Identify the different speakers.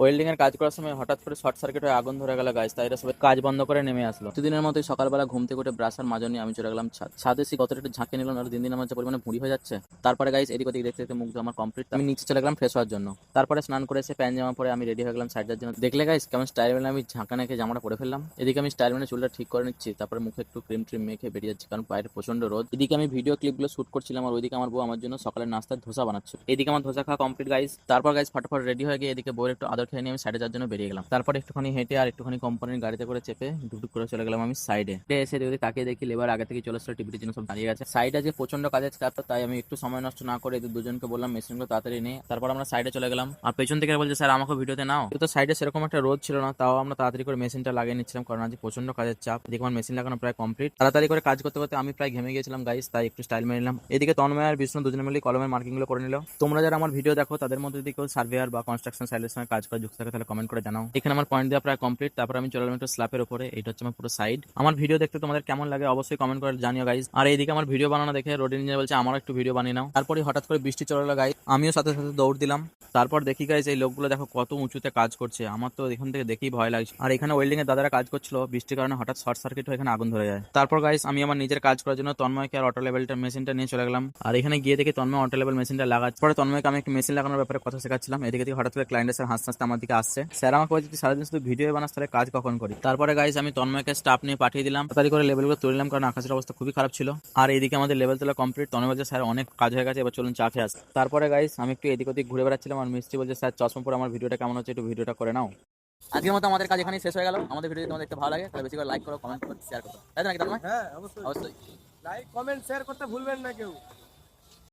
Speaker 1: Welding এর কাজ করার সময় হঠাৎ করে শর্ট সার্কিট হয়ে আগুন ধরে গেল গাইস, তাই এরা সবাই কাজ বন্ধ করে নেমে আসলো। প্রতিদিনের মতোই সকালবেলা ঘুম থেকে উঠে ব্রাশ আর মাজা নিয়ে আমি চলে গেলাম ছাদে। এসে কতটা একটু ঝাঁকে নিলাম, আর দিন দিন আমার যে পরিমাণে ভুঁড়ি হয়ে যাচ্ছে। তারপরে গাইস এদিক ওদিক দেখতে দেখতে মুখ আমার কমপ্লিট, আমি নিচে চলে গেলাম ফ্রেশ হওয়ার জন্য। তারপরে স্নান করে এসে প্যান্ট জামা পরে আমি রেডি হয়ে গেলাম সাইডের জন্য। দেখলে গাইস কেমন স্টাইল মেনে আমি ঝাঁকা নেকে জামাটা পরে ফেললাম। এদিকে আমি স্টাইল মেনে চুলটা ঠিক করে নিচ্ছি, তারপরে মুখে একটু ক্রিম ট্রিম মেখে বেরিয়ে যাচ্ছি, কারণ বাইরে প্রচন্ড রোদ। এদিকে আমি ভিডিও ক্লিপগুলো শুট করছিলাম, আর ওইদিকে আমার বউ আমার জন্য সকালের নাস্তার ধোসা বানাচ্ছে। এদিকে আমার ধোসা খাওয়া কমপ্লিট গাইস। তারপর গাইস ফটাফট রেডি হয়ে গিয়ে এদিকে বউয়ের একটু আদর খেয়ে নিয়ে আমি সাইডে যাওয়ার জন্য বেরিয়ে গেলাম। তারপর একটুখানি হেঁটে আর একটুখানি কোম্পানির গাড়িতে করে চেপে ডুকডুক করে চলে গেলাম আমি সাইডে। এসে যদি তাকিয়ে দেখি লেবার আগে থেকে চলে আসলো, টিভিটির জন্য সব দাঁড়িয়ে গেছে। সাইডে যে প্রচন্ড কাজের চাপ, তাই আমি একটু সময় নষ্ট না করে এদের দুজনকে বললাম মেশিনগুলো তাড়াতাড়ি নিয়ে। তারপর আমরা সাইডে চলে গেলাম, আর পেছন থেকে বলছে স্যার আমাকে ভিডিওতে নাও। তো সাইডে সেরকম একটা রোদ ছিল না, তাও আমরা তাড়াতাড়ি করে মেশিনটা লাগিয়ে নিচ্ছিলাম, কারণ আজ প্রচন্ড কাজের চাপ। এদিকে আমার মেশিন লাগানো প্রায় কমপ্লিট। তাড়াতাড়ি করে কাজ করতে করতে আমি প্রায় ঘেমে গিয়েছিলাম গাইস, তাই একটু স্টাইল মেরে নিলাম। এদিকে তন্ময় আর বিষ্ণু দুজনে মিলে কলমের মার্কিং গুলো করে নিল। তোমরা যারা আমার ভিডিও দেখো তাদের মধ্যে যদি কেউ সার্ভেয়ার বা কনস্ট্রাকশন সাইটের সঙ্গে কাজ করে যুক্ত থাকে তাহলে কমেন্ট করে জানাও। এখানে আমার পয়েন্ট দেওয়া প্রায় কমপ্লিট। তারপর আমি চলে গেলাম একটু স্ল্যাপের উপরে। এটা হচ্ছে আমার পুরো সাইড। আমার ভিডিও দেখতে তোমাদের কেমন লাগে অবশ্যই কমেন্ট করে জানিও গাইস। আর এইদিকে আমার ভিডিও বানানো দেখে রোডিন নিয়ে বলছে আমারও একটু ভিডিও বানিয়ে নাও। তারপরে হঠাৎ করে বৃষ্টি চলে এলো গাইস, আমিও সাথে সাথে দৌড় দিলাম। তারপর দেখি গাইস এই লোকগুলো দেখো কত উঁচুতে কাজ করছে, আমার তো এখান থেকে দেখেই ভয় লাগছে। আর এখানে ওয়েল্ডিং এর দাদারা কাজ করছিল, বৃষ্টির কারণে হঠাৎ শর্ট সার্কিট হয়ে এখানে আগুন ধরে যায়। তারপর গাইস আমি আমার নিজের কাজ করার জন্য তন্ময়কে আর অটো লেভেলটা মেশিনটা নিয়ে চলে গেলাম। আর এখানে গিয়ে দেখি তন্ময় অটো লেভেল মেশিনটা লাগাচ্ছে। পরে তন্ময়কে আমি একটু মেশিন লাগানোর ব্যাপারে কথা শেখাচ্ছিলাম। এদিকে থেকে হঠাৎ করে ক্লায়েন্টের স্যার হাসতে হাসতে আমার দিকে আসছে। স্যার আমাকে বলছে তুই সারাদিন শুধু ভিডিও বানাস, তাহলে কাজ কখন করি? তারপরে গাইস আমি তন্ময়কে স্টাফ নিয়ে পাঠিয়ে দিলাম, তাড়াতাড়ি করে লেভেলগুলো তুললাম, কারণ আকাশের অবস্থা খুবই খারাপ ছিল। আর এইদিকে আমাদের লেভেল তোলা কমপ্লিট। তন্ময় বলছে স্যার অনেক কাজ হয়ে গেছে, এবার চলুন চা খেয়ে আসি। তারপরে গাইস আমি একটু এদিক ওদিক ঘুরে বেড়াচ্ছিলাম, আর মিষ্টি বলছে স্যার চশমা পরে আমার ভিডিওটা কেমন হচ্ছে, একটু ভিডিওটা করে নাও। আজকের মতো আমাদের কাজ এখানেই শেষ হয়ে গেল। আমাদের ভিডিও যদি তোমাদের দেখতে ভালো লাগে তাহলে বেশি করে লাইক করো, কমেন্ট করো, শেয়ার করো, তাই তো নাকি তন্ময়?
Speaker 2: হ্যাঁ অবশ্যই।
Speaker 1: অবশ্যই।
Speaker 2: লাইক কমেন্ট শেয়ার করতে ভুলবেন না কেউ।